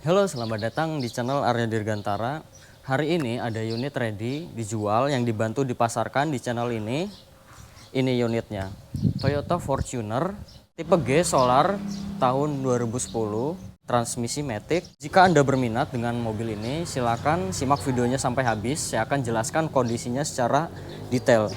Halo, selamat datang di channel Arya Dirgantara. Hari ini ada unit ready dijual yang dibantu dipasarkan di channel ini. Ini unitnya, Toyota Fortuner tipe G Solar tahun 2010, transmisi matic. Jika Anda berminat dengan mobil ini, silakan simak videonya sampai habis. Saya akan jelaskan kondisinya secara detail.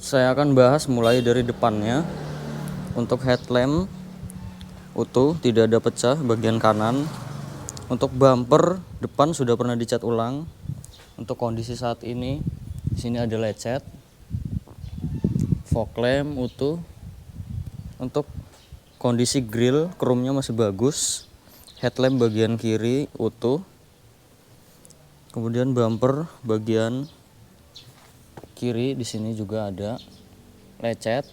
Saya akan bahas mulai dari depannya. Untuk headlamp utuh, tidak ada pecah bagian kanan. Untuk bumper depan sudah pernah dicat ulang. Untuk kondisi saat ini, di sini ada lecet. Fog lamp utuh. Untuk kondisi grill, chrome-nya masih bagus. Headlamp bagian kiri utuh. Kemudian bumper bagian kiri di sini juga ada lecet.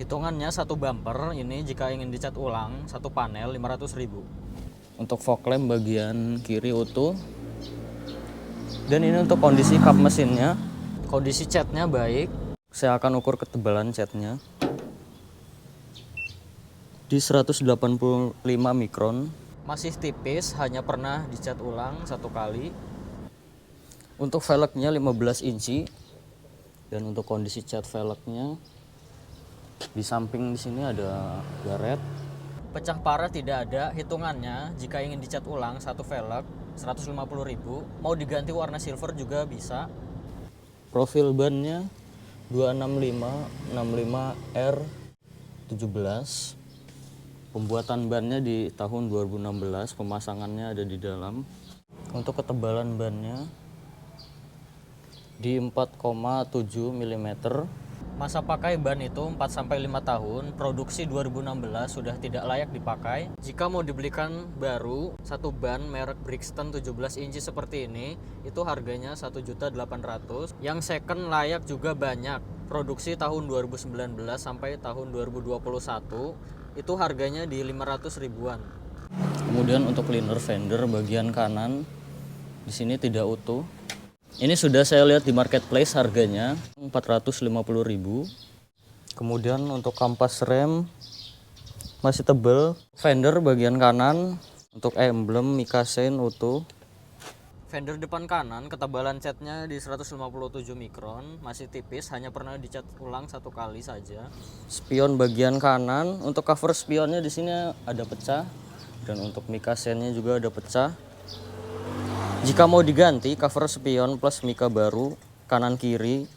Hitungannya satu bumper ini jika ingin dicat ulang satu panel 500.000. Untuk fog lamp bagian kiri utuh. Dan ini untuk kondisi kap mesinnya. Kondisi catnya baik. Saya akan ukur ketebalan catnya di 185 mikron. Masih tipis, hanya pernah dicat ulang satu kali. Untuk velgnya 15 inci. Dan untuk kondisi cat velgnya, di samping di sini ada garet. Pecah parah tidak ada. Hitungannya jika ingin dicat ulang satu velg 150.000, mau diganti warna silver juga bisa. Profil bannya 265 65 R17. Pembuatan bannya di tahun 2016, pemasangannya ada di dalam. Untuk ketebalan bannya di 4,7 mm. Masa pakai ban itu 4-5 tahun. Produksi 2016 sudah tidak layak dipakai. Jika mau dibelikan baru, satu ban merek Brixton 17 inci seperti ini, itu harganya 1.800.000. Yang second layak juga banyak. Produksi tahun 2019 sampai tahun 2021, itu harganya di 500 ribuan. Kemudian untuk liner fender bagian kanan, di sini tidak utuh. Ini sudah saya lihat di marketplace, harganya 450.000. Kemudian untuk kampas rem masih tebal. Fender bagian kanan untuk emblem Mikasen utuh. Fender depan kanan ketebalan catnya di 157 mikron, masih tipis, hanya pernah dicat ulang satu kali saja. Spion bagian kanan, untuk cover spionnya di sini ada pecah, dan untuk Mikasennya juga ada pecah. Jika mau diganti cover spion plus mika baru kanan kiri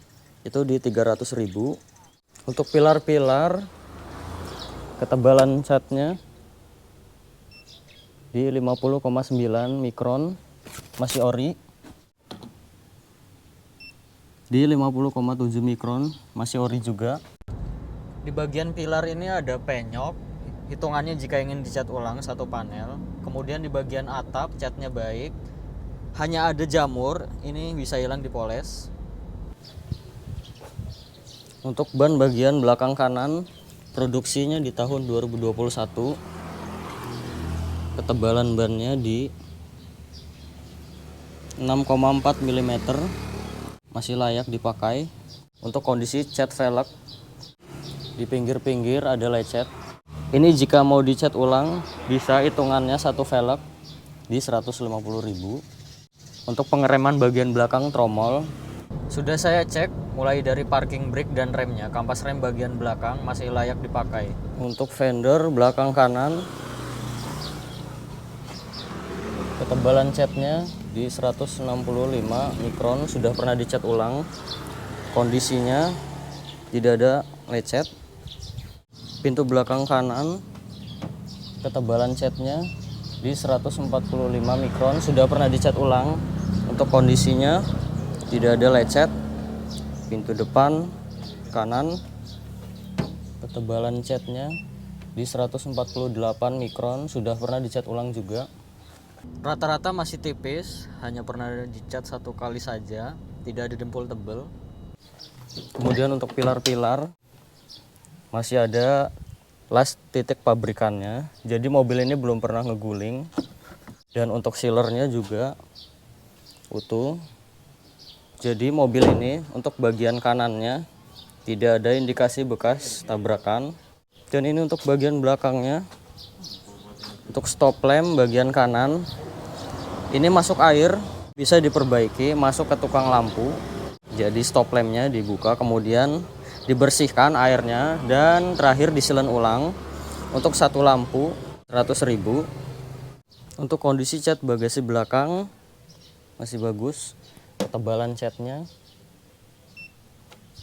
itu di 300.000. Untuk pilar-pilar ketebalan catnya di 50,9 mikron, masih ori. Di 50,7 mikron masih ori juga. Di bagian pilar ini ada penyok, hitungannya jika ingin dicat ulang satu panel. Kemudian di bagian atap catnya baik. Hanya ada jamur, ini bisa hilang dipoles. Untuk ban bagian belakang kanan, produksinya di tahun 2021. Ketebalan bannya di 6,4 mm, masih layak dipakai. Untuk kondisi cat velg, di pinggir-pinggir ada lecet. Ini jika mau dicat ulang, bisa hitungannya satu velg di 150.000. Untuk pengereman bagian belakang tromol, sudah saya cek mulai dari parking brake dan remnya. Kampas rem bagian belakang masih layak dipakai. Untuk fender belakang kanan, ketebalan catnya di 165 mikron, sudah pernah dicat ulang. Kondisinya tidak ada lecet. Pintu belakang kanan, ketebalan catnya di 145 mikron, sudah pernah dicat ulang. Untuk kondisinya tidak ada lecet. Pintu depan kanan, ketebalan catnya di 148 mikron, sudah pernah dicat ulang juga. Rata-rata masih tipis, hanya pernah dicat 1 kali saja, tidak ada dempul tebal. Kemudian untuk pilar-pilar masih ada las titik pabrikannya, jadi mobil ini belum pernah ngeguling. Dan untuk sealernya juga utuh. Jadi mobil ini untuk bagian kanannya tidak ada indikasi bekas tabrakan. Dan ini untuk bagian belakangnya, untuk stop lamp bagian kanan ini masuk air, bisa diperbaiki, masuk ke tukang lampu. Jadi stop lampnya dibuka, kemudian dibersihkan airnya, dan terakhir disilen ulang. Untuk satu lampu 100.000. Untuk kondisi cat bagasi belakang masih bagus, ketebalan catnya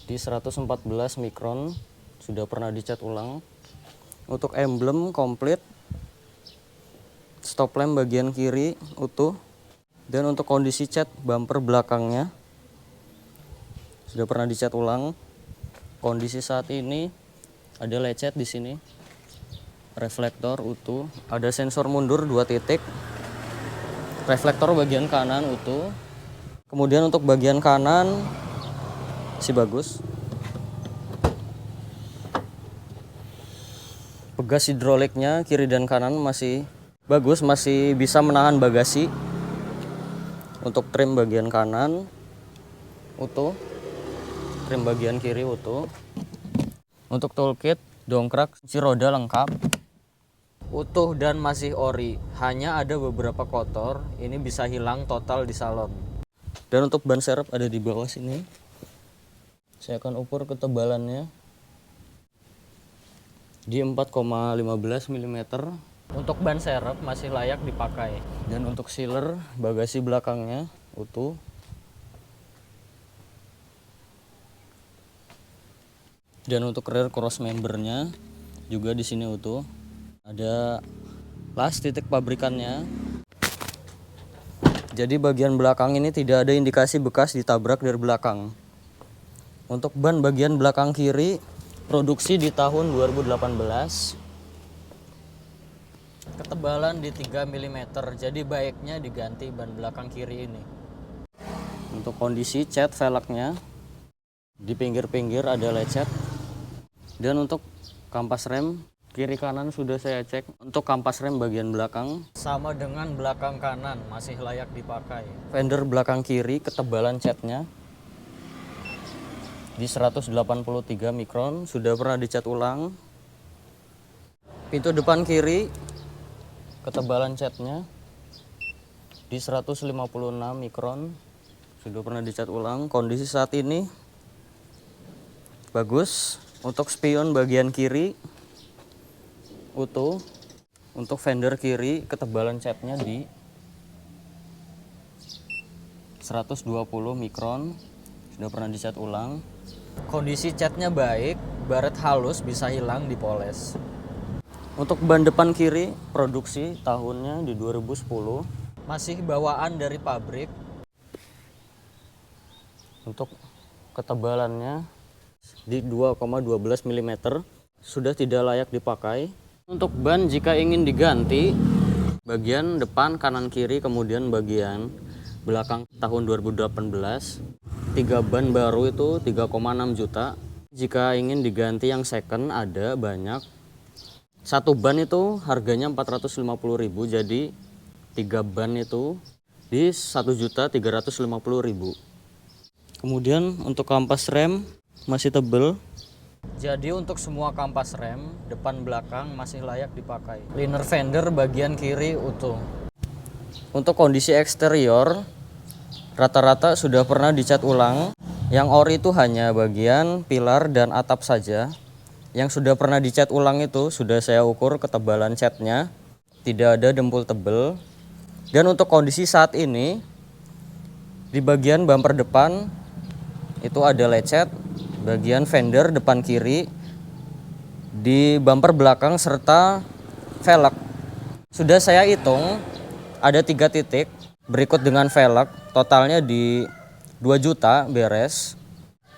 di 114 mikron, sudah pernah dicat ulang. Untuk emblem komplit, stop lamp bagian kiri utuh. Dan untuk kondisi cat bumper belakangnya sudah pernah dicat ulang. Kondisi saat ini ada lecet di sini, reflektor utuh, ada sensor mundur 2 titik, reflektor bagian kanan utuh. Kemudian untuk bagian kanan masih bagus, pegas hidroliknya kiri dan kanan masih bagus, masih bisa menahan bagasi. Untuk trim bagian kanan utuh, trim bagian kiri utuh. Untuk toolkit, dongkrak, kunci roda lengkap, utuh dan masih ori. Hanya ada beberapa kotor, ini bisa hilang total di salon. Dan untuk ban serep ada di bawah sini. Saya akan ukur ketebalannya di 4,15 mm. Untuk ban serep masih layak dipakai. Dan untuk sealer bagasi belakangnya utuh. Dan untuk rear cross membernya juga di sini utuh. Ada las titik pabrikannya. Jadi bagian belakang ini tidak ada indikasi bekas ditabrak dari belakang. Untuk ban bagian belakang kiri produksi di tahun 2018. Ketebalan di 3 mm. Jadi baiknya diganti ban belakang kiri ini. Untuk kondisi cat velgnya di pinggir-pinggir ada lecet. Dan untuk kampas rem kiri kanan sudah saya cek. Untuk kampas rem bagian belakang sama dengan belakang kanan, masih layak dipakai. Fender belakang kiri ketebalan catnya di 183 mikron, sudah pernah dicat ulang. Pintu depan kiri ketebalan catnya di 156 mikron, sudah pernah dicat ulang. Kondisi saat ini bagus. Untuk spion bagian kiri utuh. Untuk fender kiri ketebalan catnya di 120 mikron, sudah pernah dicat ulang. Kondisi catnya baik, baret halus bisa hilang dipoles. Untuk ban depan kiri produksi tahunnya di 2010, masih bawaan dari pabrik. Untuk ketebalannya di 2,12 mm, sudah tidak layak dipakai. Untuk ban jika ingin diganti bagian depan, kanan, kiri, kemudian bagian belakang tahun 2018, 3 ban baru itu 3,6 juta. Jika ingin diganti yang second ada banyak. Satu ban itu harganya 450.000, jadi 3 ban itu di 1.350.000. Kemudian untuk kampas rem masih tebel. Jadi untuk semua kampas rem depan belakang masih layak dipakai. Liner fender bagian kiri utuh. Untuk kondisi eksterior rata-rata sudah pernah dicat ulang. Yang ori itu hanya bagian pilar dan atap saja. Yang sudah pernah dicat ulang itu sudah saya ukur ketebalan catnya, tidak ada dempul tebel. Dan untuk kondisi saat ini di bagian bumper depan itu ada lecet. Bagian fender depan kiri, di bumper belakang serta velg sudah saya hitung ada 3 titik berikut dengan velg, totalnya di 2 juta beres.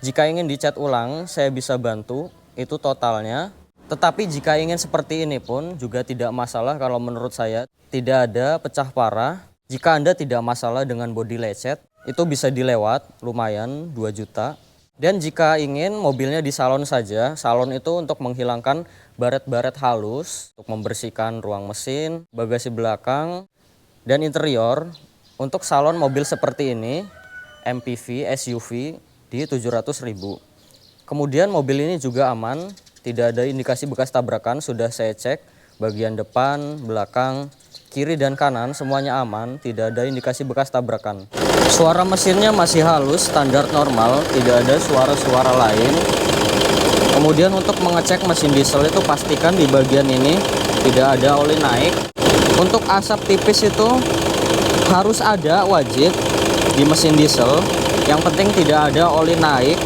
Jika ingin dicat ulang saya bisa bantu, itu totalnya Tetapi jika ingin seperti ini pun juga tidak masalah kalau menurut saya. Tidak ada pecah parah. Jika Anda tidak masalah dengan bodi lecet, itu bisa dilewat, lumayan 2 juta. Dan jika ingin mobilnya di salon saja, salon itu untuk menghilangkan baret-baret halus, untuk membersihkan ruang mesin, bagasi belakang, dan interior. Untuk salon mobil seperti ini, MPV, SUV di 700.000. Kemudian mobil ini juga aman, tidak ada indikasi bekas tabrakan, sudah saya cek bagian depan, belakang, kiri dan kanan semuanya aman, tidak ada indikasi bekas tabrakan. Suara mesinnya masih halus, standar normal, tidak ada suara-suara lain. Kemudian untuk mengecek mesin diesel itu pastikan di bagian ini tidak ada oli naik. Untuk asap tipis itu harus ada, wajib di mesin diesel. Yang penting tidak ada oli naik.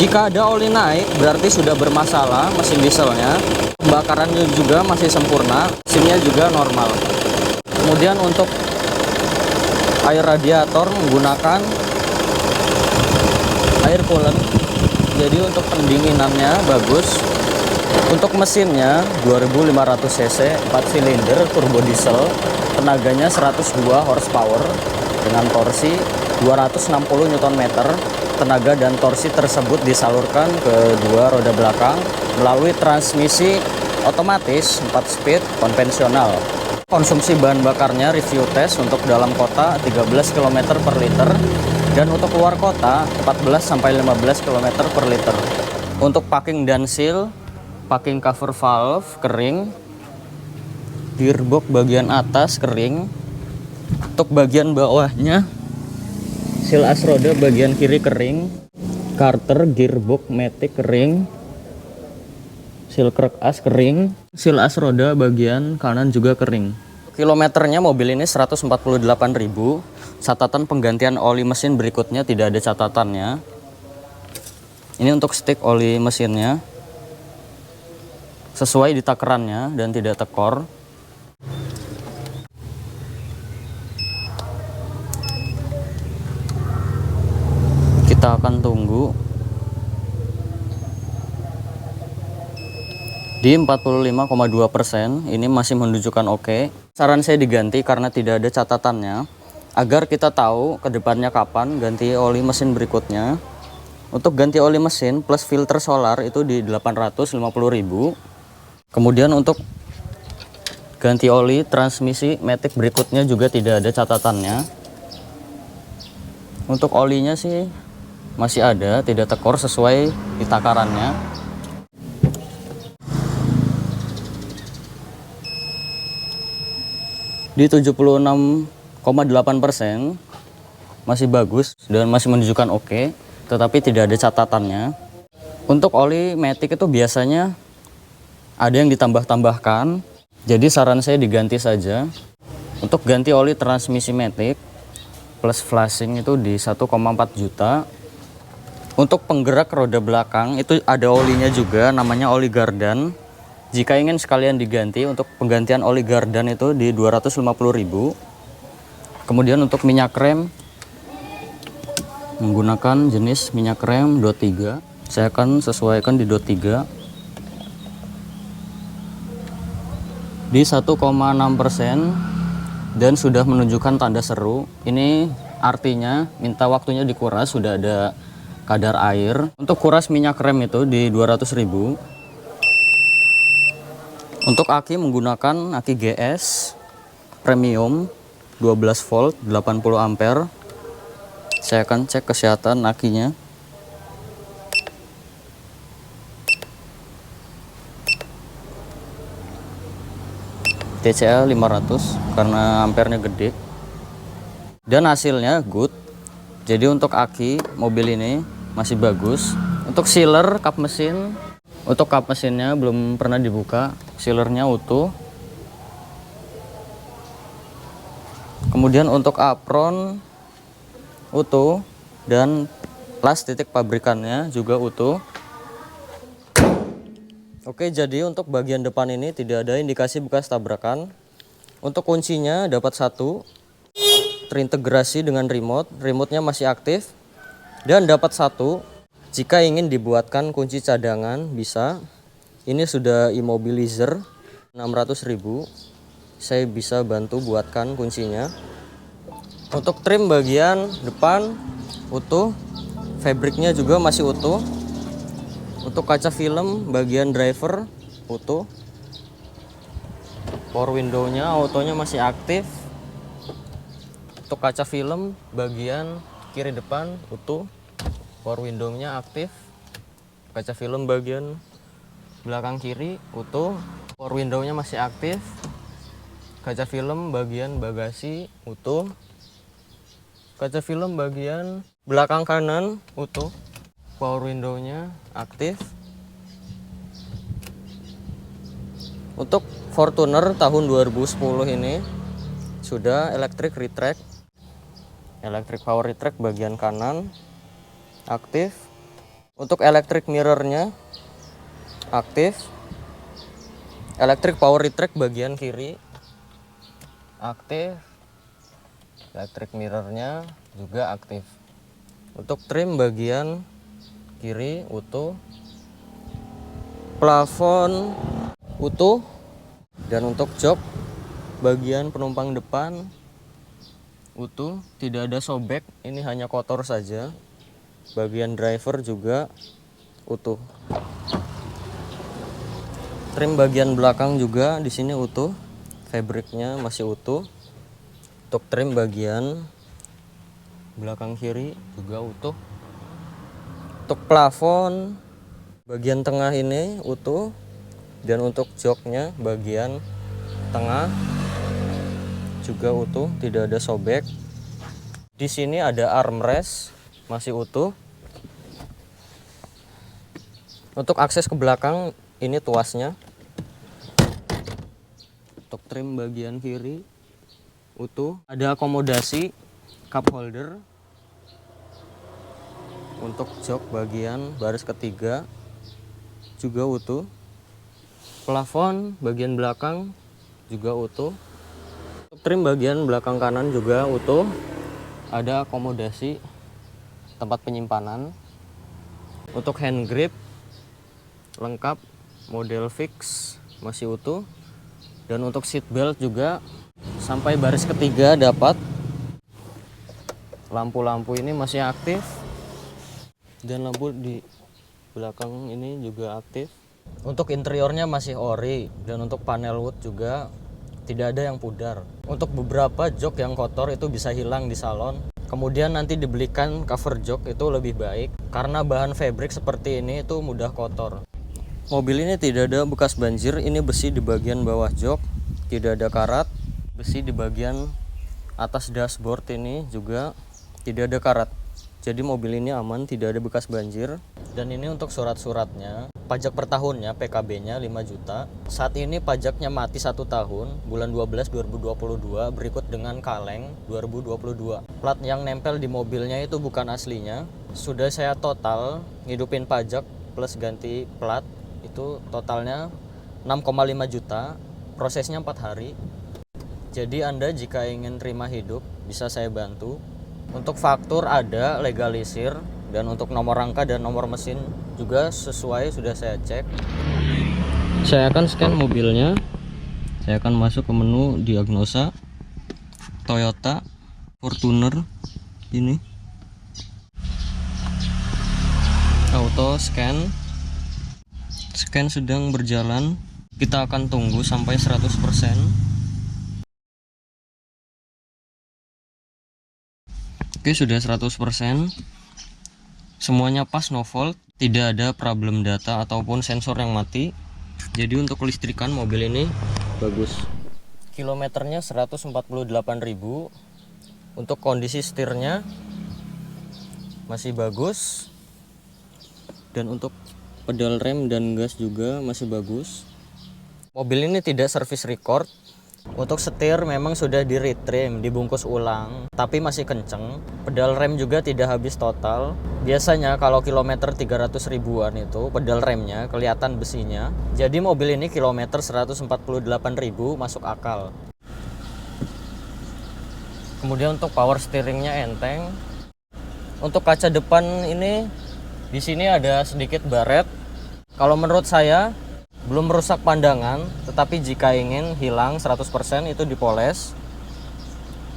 Jika ada oli naik berarti sudah bermasalah mesin dieselnya. Pembakarannya juga masih sempurna, mesinnya juga normal. Kemudian untuk air radiator menggunakan air coolant. Jadi untuk pendinginannya bagus. Untuk mesinnya 2500 cc 4 silinder turbo diesel, tenaganya 102 horsepower dengan torsi 260 Nm. Tenaga dan torsi tersebut disalurkan ke dua roda belakang melalui transmisi otomatis 4 speed konvensional. Konsumsi bahan bakarnya review tes untuk dalam kota 13 km per liter dan untuk luar kota 14-15 km per liter. Untuk packing dan seal, packing cover valve kering, gearbox bagian atas kering, untuk bagian bawahnya seal as roda bagian kiri kering, karter gearbox matic kering, seal krek as kering, seal as roda bagian kanan juga kering. Kilometernya mobil ini 148.000. Catatan penggantian oli mesin berikutnya tidak ada catatannya. Ini untuk stik oli mesinnya sesuai di takerannya dan tidak tekor. Kita akan tunggu di 45,2%. Ini masih menunjukkan oke. Saran saya diganti karena tidak ada catatannya, agar kita tahu ke depannya kapan ganti oli mesin berikutnya. Untuk ganti oli mesin plus filter solar itu di 850.000. Kemudian untuk ganti oli transmisi matic berikutnya juga tidak ada catatannya. Untuk olinya sih masih ada, tidak tekor sesuai di takarannya. Di 76,8% masih bagus dan masih menunjukkan oke, tetapi tidak ada catatannya. Untuk oli matic itu biasanya ada yang ditambah-tambahkan, jadi saran saya diganti saja. Untuk ganti oli transmisi matic plus flashing itu di 1,4 juta. Untuk penggerak roda belakang itu ada olinya juga, namanya oli gardan. Jika ingin sekalian diganti, untuk penggantian oli gardan itu di 250.000. Kemudian untuk minyak rem menggunakan jenis minyak rem DOT 3. Saya akan sesuaikan di DOT 3 di 1,6% dan sudah menunjukkan tanda seru. Ini artinya minta waktunya dikuras, sudah ada kadar air. Untuk kuras minyak rem itu di 200.000. Untuk aki menggunakan aki GS premium 12 volt 80 ampere. Saya akan cek kesehatan akinya. TCA 500 karena ampernya gede. Dan hasilnya good. Jadi untuk aki mobil ini masih bagus. Untuk sealer kap mesin, untuk kap mesinnya belum pernah dibuka, sealernya utuh. Kemudian untuk apron utuh dan las titik pabrikannya juga utuh. Oke, jadi untuk bagian depan ini tidak ada indikasi bekas tabrakan. Untuk kuncinya dapat satu, terintegrasi dengan remote, remote-nya masih aktif. Dan dapat satu, jika ingin dibuatkan kunci cadangan bisa. Ini sudah immobilizer 600.000. Saya bisa bantu buatkan kuncinya. Untuk trim bagian depan utuh, fabriknya juga masih utuh. Untuk kaca film bagian driver utuh. Power window-nya, autonya masih aktif. Untuk kaca film bagian kiri depan utuh. Power window-nya aktif. Kaca film bagian belakang kiri utuh. Power window-nya masih aktif. Kaca film bagian bagasi utuh. Kaca film bagian belakang kanan utuh. Power window-nya aktif. Untuk Fortuner tahun 2010 ini sudah electric retract. Electric power retract bagian kanan aktif. Untuk electric mirror-nya aktif. Electric power retract bagian kiri aktif. Electric mirror-nya juga aktif. Untuk trim bagian kiri utuh. Plafon utuh. Dan untuk jok bagian penumpang depan utuh, tidak ada sobek, ini hanya kotor saja. Bagian driver juga utuh. Trim bagian belakang juga di sini utuh, fabriknya masih utuh. Untuk trim bagian belakang kiri juga utuh. Untuk plafon bagian tengah ini utuh. Dan untuk joknya bagian tengah juga utuh, tidak ada sobek. Di sini ada armrest masih utuh. Untuk akses ke belakang ini tuasnya. Untuk trim bagian kiri utuh, ada akomodasi cup holder. Untuk jok bagian baris ketiga juga utuh. Plafon bagian belakang juga utuh. Untuk trim bagian belakang kanan juga utuh. Ada akomodasi tempat penyimpanan. Untuk hand grip lengkap, model fix masih utuh. Dan untuk seat belt juga sampai baris ketiga dapat. Lampu-lampu ini masih aktif. Dan lampu di belakang ini juga aktif. Untuk interiornya masih ori, dan untuk panel wood juga tidak ada yang pudar. Untuk beberapa jok yang kotor itu bisa hilang di salon. Kemudian nanti dibelikan cover jok itu lebih baik, karena bahan fabric seperti ini itu mudah kotor. Mobil ini tidak ada bekas banjir, ini besi di bagian bawah jok, tidak ada karat. Besi di bagian atas dashboard ini juga tidak ada karat. Jadi mobil ini aman, tidak ada bekas banjir. Dan ini untuk surat-suratnya. Pajak per tahunnya PKB-nya 5 juta. Saat ini pajaknya mati 1 tahun, bulan 12 2022, berikut dengan kaleng 2022. Plat yang nempel di mobilnya itu bukan aslinya. Sudah saya total ngidupin pajak plus ganti plat, itu totalnya 6,5 juta. Prosesnya 4 hari. Jadi Anda jika ingin terima hidup bisa saya bantu. Untuk faktur ada, legalisir, dan untuk nomor rangka dan nomor mesin juga sesuai, sudah saya cek. Saya akan scan mobilnya. Saya akan masuk ke menu diagnosa Toyota Fortuner ini. Auto scan. Scan sedang berjalan. Kita akan tunggu sampai 100%. Oke, sudah 100%. Semuanya pas, no fault, tidak ada problem data ataupun sensor yang mati. Jadi untuk kelistrikan mobil ini bagus. Kilometernya 148.000. Untuk kondisi setirnya masih bagus. Dan untuk pedal rem dan gas juga masih bagus. Mobil ini tidak service record. Untuk setir memang sudah di retrim, dibungkus ulang, tapi masih kenceng. Pedal rem juga tidak habis total. Biasanya kalau kilometer 300 ribuan itu pedal remnya kelihatan besinya. Jadi mobil ini kilometer 148.000 masuk akal. Kemudian untuk power steeringnya enteng. Untuk kaca depan ini di sini ada sedikit baret. Kalau menurut saya belum merusak pandangan, tetapi jika ingin hilang 100% itu dipoles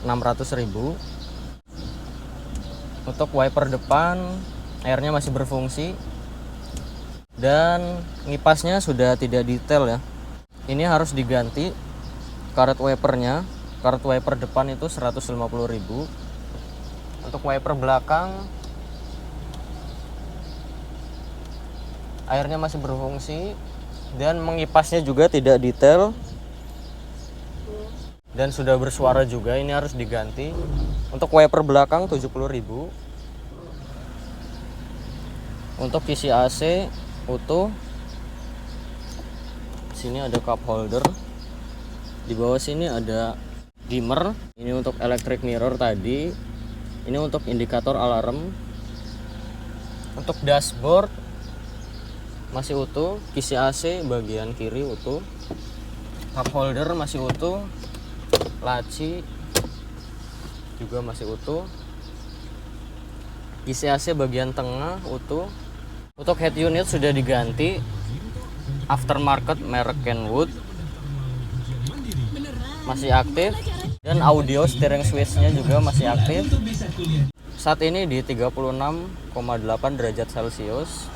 600.000. Untuk wiper depan airnya masih berfungsi dan ngipasnya sudah tidak detail ya. Ini harus diganti karet wipernya. Karet wiper depan itu 150.000. Untuk wiper belakang airnya masih berfungsi dan mengipasnya juga tidak detail dan sudah bersuara juga, ini harus diganti. Untuk wiper belakang 70.000. Untuk kisi AC utuh. Sini ada cup holder. Di bawah sini ada dimmer. Ini untuk electric mirror tadi. Ini untuk indikator alarm. Untuk dashboard masih utuh. Kisi AC bagian kiri utuh. Cup holder masih utuh. Laci juga masih utuh. Kisi AC bagian tengah utuh. Untuk head unit sudah diganti, aftermarket merek Kenwood, masih aktif, dan audio steering switch-nya juga masih aktif. Saat ini di 36,8 derajat Celcius.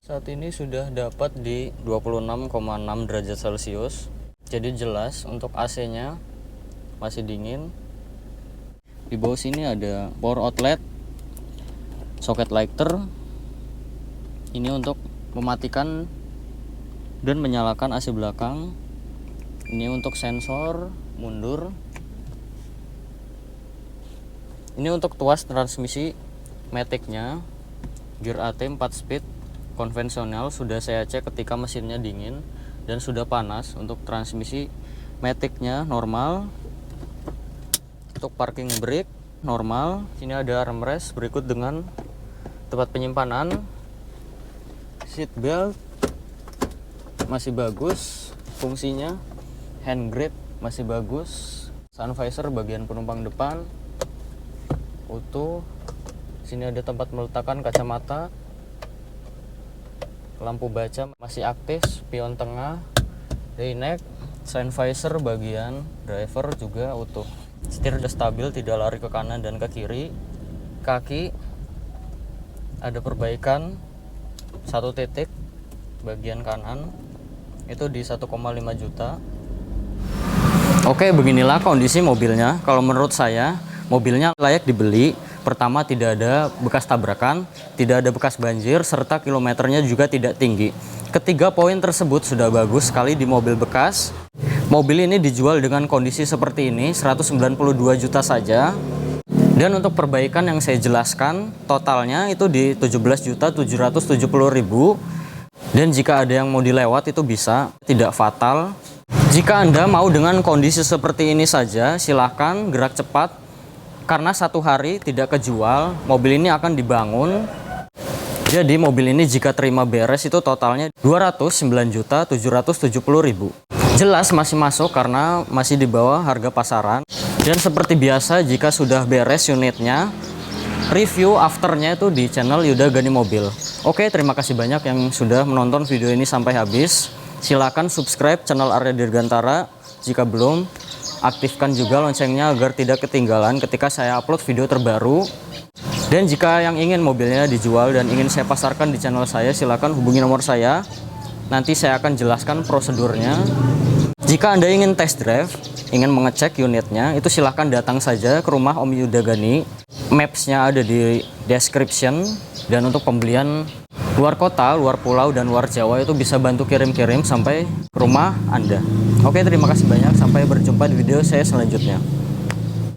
Saat ini sudah dapat di 26,6 derajat Celcius. Jadi jelas. Untuk AC-nya masih dingin. Di bawah sini ada power outlet, soket lighter. Ini untuk mematikan dan menyalakan AC belakang. Ini untuk sensor mundur. Ini untuk tuas transmisi matic-nya. Gear AT 4 speed konvensional sudah saya cek ketika mesinnya dingin dan sudah panas. Untuk transmisi matic-nya normal. Untuk parking brake normal. Sini ada armrest berikut dengan tempat penyimpanan. Seat belt masih bagus fungsinya. Hand grip masih bagus. Sun visor bagian penumpang depan utuh. Sini ada tempat meletakkan kacamata. Lampu baca masih aktif. Spion tengah, day neck, sun visor bagian driver juga utuh. Setir sudah stabil, tidak lari ke kanan dan ke kiri. Kaki ada perbaikan 1 titik bagian kanan itu di 1,5 juta. Oke, beginilah kondisi mobilnya. Kalau menurut saya mobilnya layak dibeli. Pertama, tidak ada bekas tabrakan, tidak ada bekas banjir, serta kilometernya juga tidak tinggi. Ketiga poin tersebut sudah bagus sekali di mobil bekas. Mobil ini dijual dengan kondisi seperti ini 192 juta saja. Dan untuk perbaikan yang saya jelaskan totalnya itu di 17.770.000. Dan jika ada yang mau dilewat itu bisa, tidak fatal. Jika Anda mau dengan kondisi seperti ini saja, silahkan gerak cepat. Karena 1 hari tidak kejual, mobil ini akan dibangun. Jadi mobil ini jika terima beres itu totalnya 209.770.000. Jelas masih masuk karena masih di bawah harga pasaran. Dan seperti biasa jika sudah beres unitnya, review afternya itu di channel Yuda Gani Mobil. Oke, terima kasih banyak yang sudah menonton video ini sampai habis. Silakan subscribe channel Arya Dirgantara. Jika belum, aktifkan juga loncengnya agar tidak ketinggalan ketika saya upload video terbaru. Dan jika yang ingin mobilnya dijual dan ingin saya pasarkan di channel saya, silakan hubungi nomor saya. Nanti saya akan jelaskan prosedurnya. Jika Anda ingin test drive, ingin mengecek unitnya, itu silahkan datang saja ke rumah Om Yuda Gani. Maps-nya ada di description. Dan untuk pembelian luar kota, luar pulau, dan luar Jawa itu bisa bantu kirim-kirim sampai ke rumah Anda. Oke, terima kasih banyak. Sampai berjumpa di video saya selanjutnya.